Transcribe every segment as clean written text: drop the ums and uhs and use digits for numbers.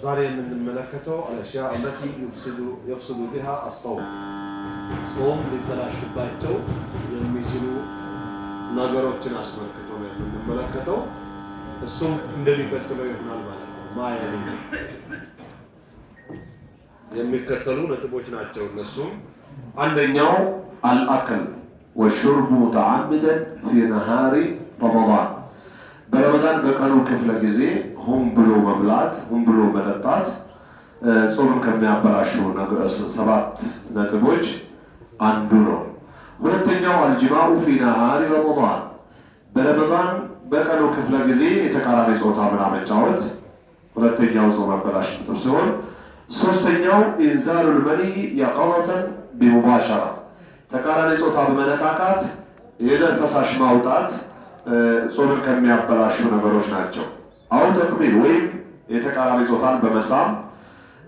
ዛሬ የምንመለከተው الاشياء التي يفسد بها الصوم ጾም ሊበላሽባቸው የሚችሉ ነገሮችን አስመልክቶ ነው የምንመለከተው። እሱም እንደሚከተለው ይሆናል ማለት ነው። ማያሊ የሚከተሉ ነጥቦች ናቸው። እነሱም አንደኛው الأكل والشرب متعمدا في نهار رمضان برمضان በቀኑ ክፍለ ጊዜ ሆን ብሎ መብላት ሆን ብሎ መጠጣት ጾምን ከሚያበላሹ ሰባት ነጥቦች አንዱ ነው። ሁለተኛው الجماع في نهار رمضان برمضان በቀኑ ክፍለ ጊዜ የተቃራኒ ጾታ መጫወት ሁለተኛው ጾም አበላሽ ነጥብ ሲሆን ሶስተኛው إنزال المني يقظة بمباشرة ተቃራኒ ጾታ በመነካካት የዘር ፈሳሽ ማውጣት ጾምን ከሚያበላሹ ነገሮች ናቸው። አው ተቅቢል ወይም የተቃራኒ ጾታን በመሳም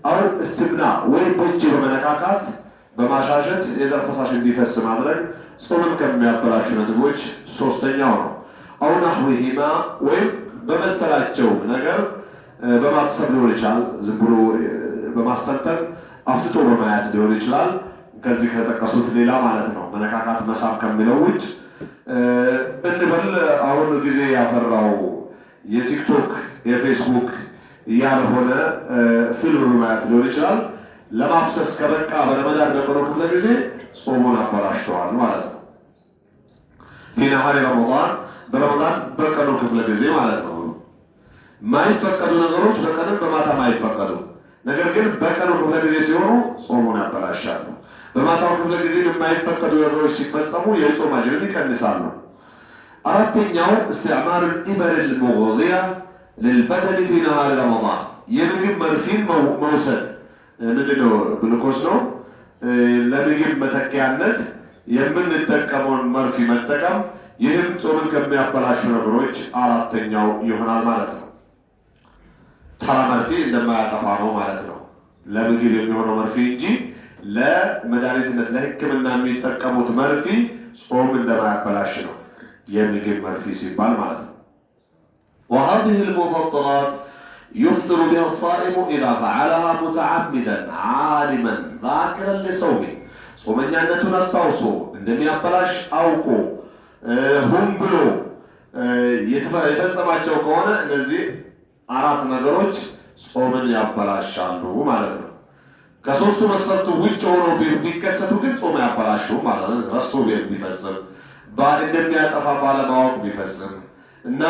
አው እስትምና ወይም በእጅ በመነካካት በማሻሸት የዘር ፈሳሽ እንዲፈስ ማድረግ ጾምን ከሚያበላሹ ነጥቦች ሶስተኛው ነው። አው ነህዊሂማ ወይም በመሰላቸው ነገር በማተሰብ ሊሆን ይችላል። ዝም ብሎ በማስተንተን አፍጥጦ በማየት ሊሆን ይችላል። ከዚህ ከተጠቀሱት ሌላ ማለት ነው። መነካካት መሳም ከሚለው ውጭ እንበል አሁን ጊዜ ያፈራው የቲክቶክ የፌስቡክ ያልሆነ ፊልም በማየት ሊሆን ይችላል። ለማፍሰስ ከበቃ በረመዳን በቀኑ ክፍለ ጊዜ ጾሙን አበላሽተዋል ማለት ነው። في نهار رمضان በረመዳን በቀኑ ክፍለ ጊዜ ማለት ነው። ማይፈቀዱ ነገሮች በቀንም በማታ ማይፈቀዱ ነገር ግን በቀኑ ክፍለ ጊዜ ሲሆኑ ጾሙን ያበላሻሉ። በማታው ክፍለ ጊዜ የማይፈቀዱ ነገሮች ሲፈጸሙ የጾም አጅርን ይቀንሳሉ። አራተኛው استعمال الإبر المغذية للبدن في نهار رمضان የምግብ መርፊን መውሰድ ምንድነው? ግሉኮስ ነው። ለምግብ መተኪያነት የምንጠቀመውን መርፊ መጠቀም ይህም ጾምን ከሚያበላሹ ነገሮች አራተኛው ይሆናል ማለት ነው። ተራ መርፊ እንደማያጠፋ ነው ማለት ነው። ለምግብ የሚሆነው መርፊ እንጂ ለመድኃኒትነት ለሕክምና የሚጠቀሙት መርፊ ጾም እንደማያበላሽ ነው የምግብ መርፊ ሲባል ማለት ነው። وهذه المفطرات يفطر بها الصائم إذا فعلها متعمدا عالما ذاكرا لصومه ጾመኛነቱን አስታውሶ እንደሚያበላሽ አውቆ ሆን ብሎ የተፈጸማቸው ከሆነ እነዚህ አራት ነገሮች ጾምን ያበላሻሉ ማለት ነው። ከሶስቱ መስፈርቱ ውጭ ሆኖ ቢከሰቱ ግን ጾም ያበላሹ ማለት ነው። ረስቶ ቢፈጽም እንደሚያጠፋ ባለማወቅ ቢፈጽም እና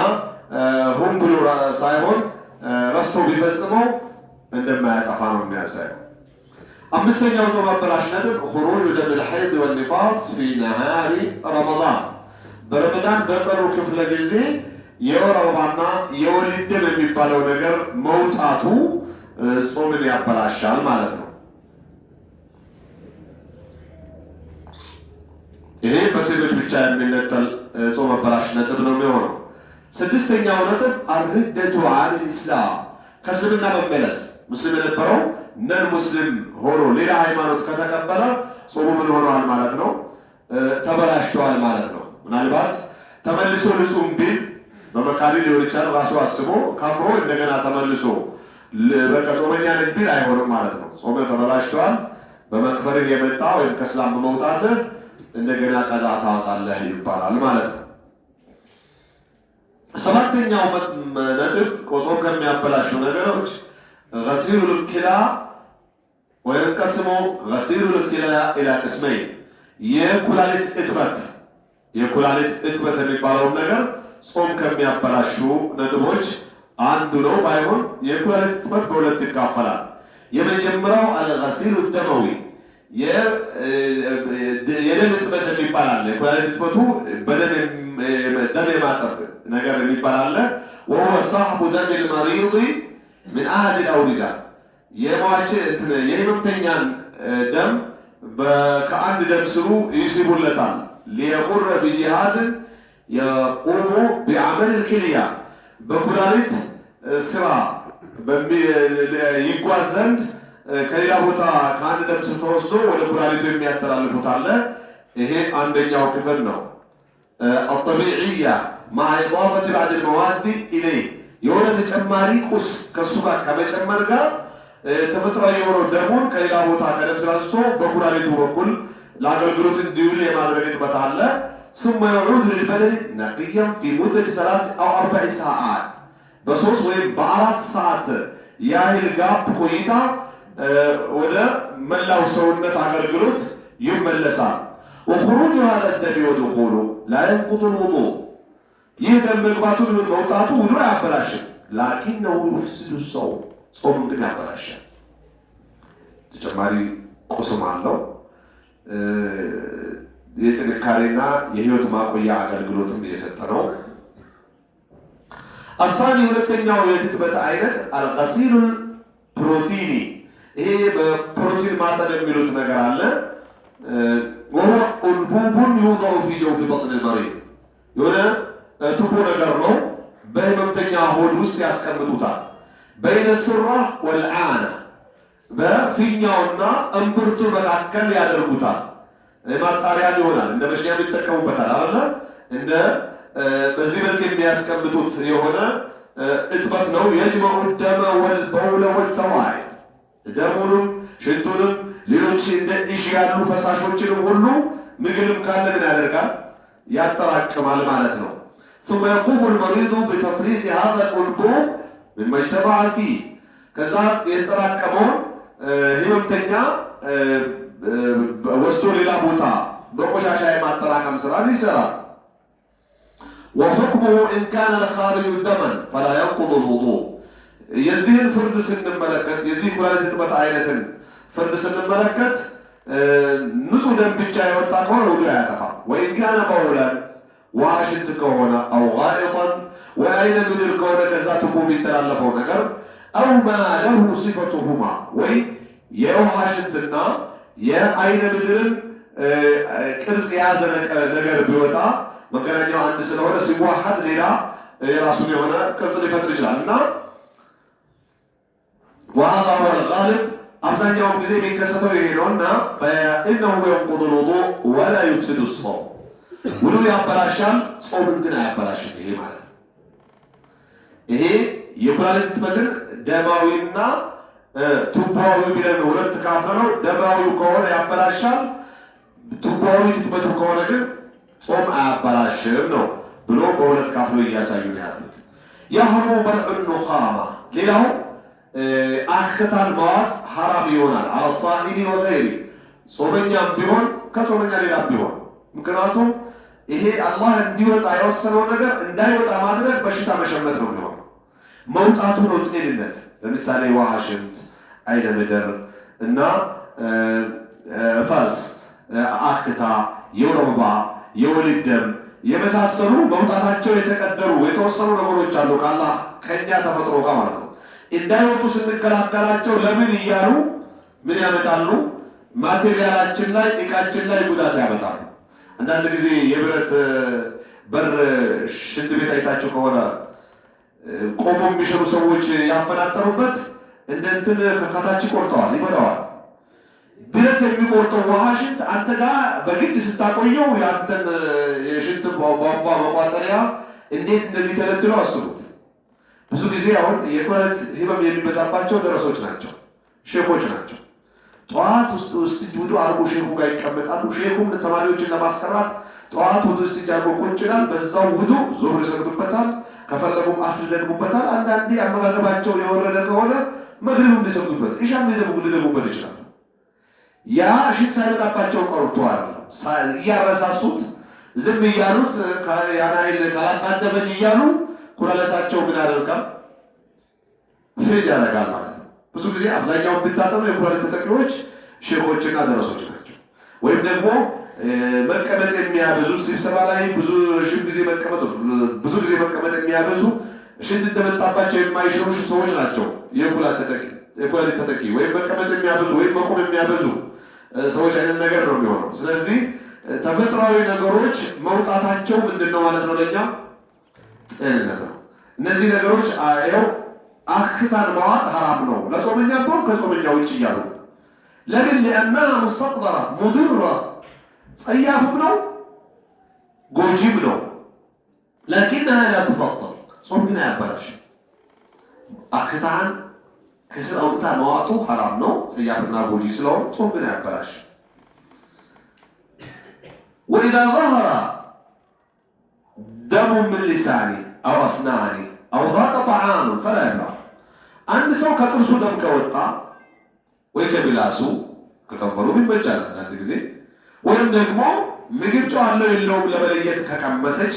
ሆን ብሎ ሳይሆን ረስቶ ቢፈጽመው እንደማያጠፋ ነው የሚያሳየው። አምስተኛው ጾም አበላሽ ነጥብ خروج دم الحيض والنفاس في نهار رمضان በረመዳን በቀኑ ክፍለ ጊዜ የወር አበባና የወሊድ ደም የሚባለው ነገር መውጣቱ ጾምን ያበላሻል ማለት ነው። ይሄ በሴቶች ብቻ የሚነጠል ጾም አበላሽ ነጥብ ነው የሚሆነው። ስድስተኛው ነጥብ الردة عن الإسلام ከእስልምና መመለስ ሙስሊም የነበረው ነን ሙስሊም ሆኖ ሌላ ሃይማኖት ከተቀበለ ጾሙ ምን ሆነዋል ማለት ነው? ተበላሽተዋል ማለት ነው። ምናልባት ተመልሶ ልጹም ቢል በመካሪ ሊሆን ይችላል። ራሱ አስቦ ካፍሮ እንደገና ተመልሶ በቃ ጾመኛ ነኝ ቢል አይሆንም ማለት ነው። ጾሙ ተበላሽተዋል። በመክፈርህ የመጣ ወይም ከእስላም በመውጣትህ እንደገና ቀዳ ታወጣለህ ይባላል ማለት ነው። ሰባተኛው ነጥብ ጾም ከሚያበላሹ ነገሮች غسيل الكلى وينقسم غسيل الكلى إلى قسمين የኩላሊት እጥበት የሚባለው ነገር ጾም ከሚያበላሹ ነጥቦች አንዱ ነው። ባይሆን የኩላሊት እጥበት በሁለት ይካፈላል። የመጀመሪያው الغسيل الدموي የደም እጥበት የሚባል አለ። የኩላሊት እጥበቱ በደም የማጠብ ነገር የሚባል አለ። وهو صاحب دم المريض من أحد الأوردة የሟች የህመምተኛን ደም ከአንድ ደም ስሩ ይስቡለታል። ليمر بجهاز يقوم بعمل الكلية በኩላሊት ስራ ይጓዝ ዘንድ ከሌላ ቦታ ከአንድ ደም ስር ተወስዶ ወደ ኩላሊቱ የሚያስተላልፉት አለ። ይሄ አንደኛው ክፍል ነው። الطبيعية مع إضافة بعض المواد إليه የሆነ ተጨማሪ ቁስ ከሱ ጋር ከመጨመር ጋር ተፈጥሯዊ የሆነው ደሙን ከሌላ ቦታ ከደም ስራስቶ በኩላሊቱ በኩል ለአገልግሎት እንዲውል የማድረግ እጥበት አለ። ثم يعود للبدن نقيا في مدة 3 أو 4 ساعات በ3 ወይም በ4 ሰዓት ያህል ጋፕ ቆይታ ወደ መላው ሰውነት አገልግሎት ይመለሳል። وخروج هذا الدم ودخوله لا ينقض الوضوء ይህ ደም መግባቱ ቢሆን መውጣቱ ውዱእ አያበላሽም። لكنه يفسد الصوم ጾምን ግን ያበላሻል። ተጨማሪ ቁስም አለው። የጥንካሬና የህይወት ማቆያ አገልግሎትም እየሰጠ ነው። አሳኒ ሁለተኛው የትጥበት አይነት አልቀሲሉ ፕሮቲኒ ይሄ በፕሮቲን ማጠን የሚሉት ነገር አለ። ወሆ ኡንቡቡን ይውضዑ ፊ ጀውፊ በጥን ልመሪድ የሆነ ቱቦ ነገር ነው። በህመምተኛ ሆድ ውስጥ ያስቀምጡታል። በይነ ሱራ ወልዓና በፊኛውና እምብርቱ መካከል ያደርጉታል። ማጣሪያም ይሆናል። እንደ መሽኛም ይጠቀሙበታል አይደል? እንደ በዚህ መልክ የሚያስቀምጡት የሆነ እጥበት ነው። የጅመዑ ደመ ወልበውለ ወሰዋይ ደሙንም ሽንቱንም ሌሎች እንደ እሽ ያሉ ፈሳሾችንም ሁሉ ምግብም ካለ ምን ያደርጋል? ያጠራቅማል ማለት ነው። ثم يقوم المريض بتفريغ هذا الأنبوب مما اجتمع فيه ከዛ የተጠራቀመውን ህመምተኛ ወስዶ ሌላ ቦታ በቆሻሻ የማጠራቀም ስራ ይሰራል። وحكمه إن كان الخارج دما فلا ينقض الوضوء የዚህን ፍርድ ስንመለከት የዚህ ኩላሊት እጥበት አይነትን ፍርድ ስንመለከት ንጹህ ደም ብቻ የወጣ ከሆነ ውዱእ አያጠፋም። وإن كان بولا ዋሽንት ከሆነ أو غائطا ወይነ ምድር ከሆነ ከዛ ቱቦ የሚተላለፈው ነገር أو ما له صفتهما ወይ የውሃ ሽንትና የአይነ ምድርን ቅርጽ የያዘ ነገር ቢወጣ መገናኛው አንድ ስለሆነ ሲዋሃድ ሌላ የራሱን የሆነ ቅርጽ ሊፈጥር ይችላል እና وهذا هو الغالب አብዛኛውን ጊዜ የሚከሰተው ይሄ ነውና فإنه ينقض الوضوء ولا يفسد الصوم ውዱእ ያበላሻል፣ ጾምን ግን አያበላሽም። ይሄ ማለት ነው። ይሄ የኩላሊት እጥበትን ደማዊና ቱቦዊ ብለን ሁለት ካፍለ ነው። ደማዊው ከሆነ ያበላሻል፣ ቱቦዊ እጥበቱ ከሆነ ግን ጾም አያበላሽም ነው ብሎ በሁለት ካፍሎ እያሳዩ ነው ያሉት። يحرم بلع النخامة ሌላው አክታን ማዋጥ ሐራም ይሆናል። على الصائم وغيره ጾመኛም ቢሆን ከጾመኛ ሌላም ቢሆን ምክንያቱም ይሄ አላህ እንዲወጣ የወሰነው ነገር እንዳይወጣ ማድረግ በሽታ መሸመት ነው የሚሆነው። መውጣቱ ነው ጤንነት። ለምሳሌ ዋሽንት፣ አይነ ምድር እና ፋስ፣ አክታ፣ የወረባ፣ የወሊድ ደም የመሳሰሉ መውጣታቸው የተቀደሩ የተወሰኑ ነገሮች አሉ ከአላህ ከኛ ተፈጥሮ ጋር ማለት ነው። እንዳይወጡ ስንከላከላቸው ለምን እያሉ ምን ያመጣሉ? ማቴሪያላችን ላይ እቃችን ላይ ጉዳት ያመጣሉ። አንዳንድ ጊዜ የብረት በር ሽንት ቤት አይታችሁ ከሆነ ቆሞ የሚሸሩ ሰዎች ያፈናጠሩበት እንደ እንትን ከታች ቆርጠዋል፣ ይበላዋል። ብረት የሚቆርጠው ውሃ ሽንት አንተ ጋር በግድ ስታቆየው ያንተን የሽንት ቧንቧ መቋጠሪያ እንዴት እንደሚተለትሉ አስቡት። ብዙ ጊዜ አሁን የኩላሊት ህመም የሚበዛባቸው ደረሶች ናቸው፣ ሼኮች ናቸው። ጠዋት ውስጥ ውዱ አርጎ ሼኹ ጋር ይቀመጣሉ። ሼኹም ተማሪዎችን ለማስቀራት ጠዋት ውዱ ውስጥ አርጎ ቁጭ ይላል። በዛው ውዱ ዙህር ይሰግዱበታል፣ ከፈለጉም አስር ይደግሙበታል። አንዳንዴ አመጋገባቸው የወረደ ከሆነ መግሪብ እንዲሰግዱበት ኢሻም ሊደግሙበት ይችላል። ያ ሽንት ሳይመጣባቸው ቀርቶ አይደለም፣ እያረሳሱት ዝም እያሉት ያናይል ካላጣደፈኝ እያሉ ኩላሊታቸው ምን ያደርጋል? ፌድ ያደርጋል ማለት ነው። ብዙ ጊዜ አብዛኛውን ቢታጠኑ የኩላሊት ተጠቂዎች ሼኾችና ደረሶች ናቸው። ወይም ደግሞ መቀመጥ የሚያበዙ ስብሰባ ላይ ብዙ ጊዜ መቀመጥ የሚያበዙ ሽንት እንደመጣባቸው የማይሽሩ ሰዎች ናቸው የኩላሊት ተጠቂ። ወይም መቀመጥ የሚያበዙ ወይም መቆም የሚያበዙ ሰዎች አይነት ነገር ነው የሚሆነው። ስለዚህ ተፈጥሯዊ ነገሮች መውጣታቸው ምንድነው ማለት ነው? ለኛ ጤንነት ነው። እነዚህ ነገሮች አይው አክታን ማዋጥ ሐራም ነው ለጾመኛ ቢሆን ከጾመኛ ውጭ እያሉ ለምን? لأنها مستقذرة مضرة ጸያፍም ነው ጎጂም ነው። لكنها لا تفطر ጾም ግን አያበላሽም። አክታን ከስር አውጥታ መዋጡ ሐራም ነው ጽያፍና ጎጂ ስለሆነ ጾም ግን ያበላሽ وإذا ظهر دم من لسانه أو أسنانه أو ضاق طعام فلا يبلغ አንድ ሰው ከጥርሱ ደም ከወጣ ወይ ከብላሱ ከከንፈሩ ቢበጃል አንድ ጊዜ ወይም ደግሞ ምግብ ጨው አለው የለውም ለመለየት ከቀመሰች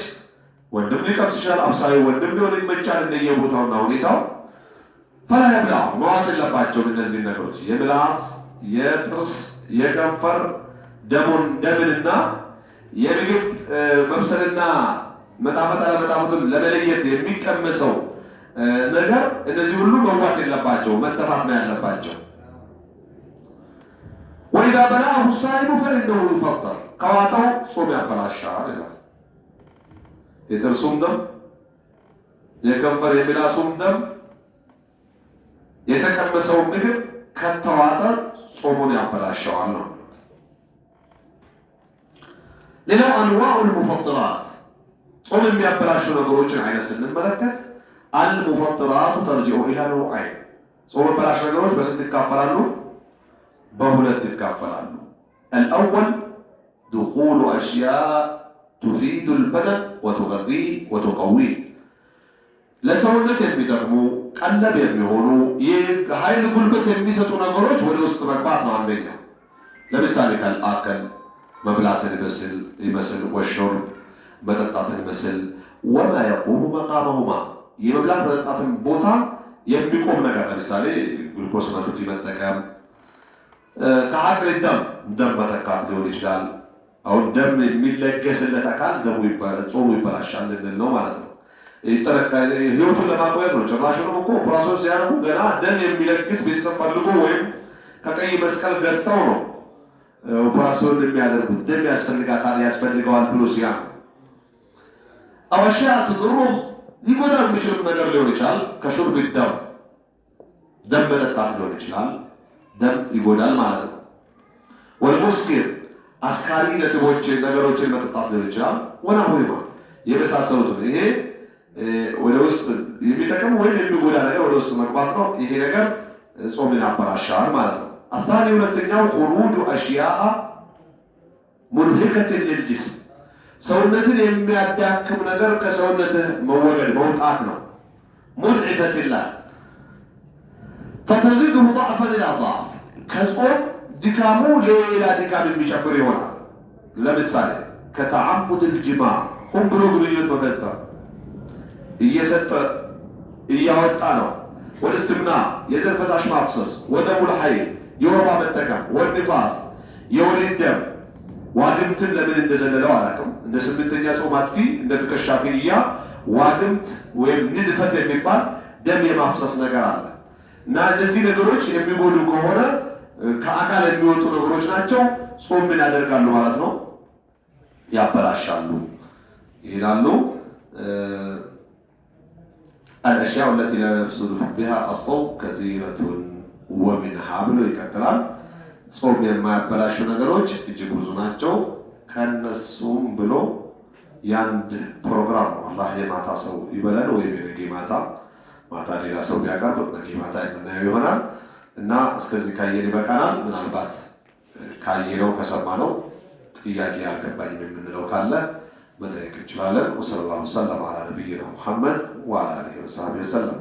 ወንድም ሊቀምስ ይችላል አብሳይ ወንድም ሊሆን ይመቻል እንደየቦታውና ሁኔታው فلا يبلغ መዋጥ የለባቸውም እነዚህ ነገሮች የብላስ የጥርስ የከንፈር ደምንና የምግብ መብሰልና መጣፈጥ አለመጣፈጡን ለመለየት የሚቀመሰው ነገር እነዚህ ሁሉ መዋጥ የለባቸው መተፋት ነው ያለባቸው وإذا بلغه الصائم فإنه يفطر ከዋጠው ጾም ያበላሻል ይላል የጥርሱም ደም የከንፈር የምላሱም ደም የተቀመሰው ምግብ ከተዋጠ ጾሙን ያበላሻል ነው ሌላው አንዋዑ المفطرات ጾም የሚያበላሹ ነገሮችን አይነት ስንመለከት المفطرات ترجع إلى نوعين ጾም የሚያበላሹ ነገሮች በስንት ይካፈላሉ በሁለት ይካፈላሉ الأول دخول أشياء تفيد البدن وتغذيه وتقويه ለሰውነት የሚጠቅሙ ቀለብ የሚሆኑ የኃይል ጉልበት የሚሰጡ ነገሮች ወደ ውስጥ መግባት ነው አንደኛው ለምሳሌ ካልአከል መብላትን ይመስል ወሽርብ መጠጣትን ይመስል ወማ يقوم مقامهما የመብላት መጠጣትን ቦታ የሚቆም ነገር ለምሳሌ ግሉኮስ መርፊ መጠቀም ከአቅል ደም መተካት ሊሆን ይችላል አሁን ደም የሚለገስለት አካል ደሙ ጾሙ ይበላሻል ነው ማለት ነው ህይወቱን ለማቆየት ነው ጭራሹንም እኮ ኦፕራሲዮን ሲያደርጉ ገና ደም የሚለግስ ቤተሰብ ፈልጎ ወይም ከቀይ መስቀል ገዝተው ነው ኦፕራሲዮን የሚያደርጉት ደም ያስፈልገዋል ብሎ ሲያም አወሻ ተድሩ ሊጎዳ የሚችል ነገር ሊሆን ይችላል ከሹርብ ደም መጠጣት ሊሆን ይችላል ደም ይጎዳል ማለት ነው ወልሙስኪር አስካሪ ነገሮችን መጠጣት ሊሆን ይችላል ወናሁይማ የመሳሰሉት ይሄ ወደ ውስጥ የሚጠቅም ወይም የሚጎዳ ነገር ወደ ውስጥ መግባት ነው ይሄ ነገር ጾምን ያበላሻል ማለት ነው አثاني ሁለተኛው خروج اشياء منهكة للجسم ሰውነትን የሚያዳክም ነገር ከሰውነት መውጣት ነው منعفة الله فتزيده ضعفا الى ضعف ከጾም ድካሙ ሌላ ድካም የሚጨምር ይሆናል ለምሳሌ ከተዓሙድ الجماع ሁም ብሎ ግንኙነት መፈጸም እየሰጠ እያወጣ ነው ወደ እስትምና የዘር ፈሳሽ ማፍሰስ ወደ ሙልሐይ የወባ መጠቀም ወንፋስ የወሊድ ደም ዋግምትን ለምን እንደዘለለው አላውቅም እንደ ስምንተኛ ጾም አጥፊ እንደ ፍቅር ሻፊንያ ዋግምት ወይም ንድፈት የሚባል ደም የማፍሰስ ነገር አለ እና እነዚህ ነገሮች የሚጎዱ ከሆነ ከአካል የሚወጡ ነገሮች ናቸው ጾም ምን ያደርጋሉ ማለት ነው ያበላሻሉ ይላሉ الأشياء التي لا يفسد بها الصوم كثيرة ومنها بلو يكتلال صوم يما يبلاشو نغروج እጅግ ብዙ ናቸው ከነሱም ብሎ ያንድ ፕሮግራም አላህ የማታ ሰው ይበላል ወይ የነገ ማታ ሌላ ሰው ቢያቀርብ ነገ ማታ የምናየው ይሆናል እና እስከዚህ ካየን ይበቃናል ምናልባት ካየነው ከሰማነው ጥያቄ ያልገባኝም የምንለው ካለ መጠየቅ እንችላለን ወሰለላሁ ዐለ ነብይና ሙሐመድ ወዐላ አሊሂ ወሰሐቢሂ ወሰለም